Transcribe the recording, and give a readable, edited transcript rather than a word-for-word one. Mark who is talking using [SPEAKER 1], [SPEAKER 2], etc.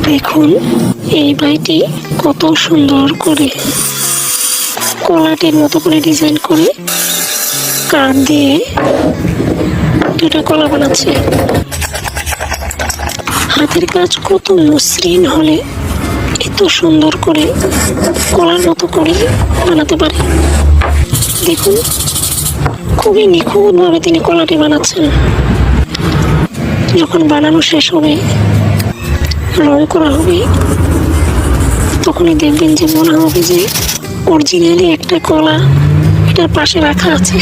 [SPEAKER 1] দেখুন এই ভাইটি কত সুন্দর করে কলাটির মতো করে ডিজাইন করে কাঠ দিয়ে দুটা কলা বানাচ্ছে। হাতের কাজ কত মসৃণ হলে এত সুন্দর করে কলার মতো করে বানাতে পারে। দেখুন খুবই নিখুঁতভাবে তিনি কলাটি বানাচ্ছেন। যখন বানানো শেষ হবে, রং করা হবে, তখনই দেখবেন যে মনে হবে যে অরিজিনালি একটা কলা এটার পাশে রাখা আছে।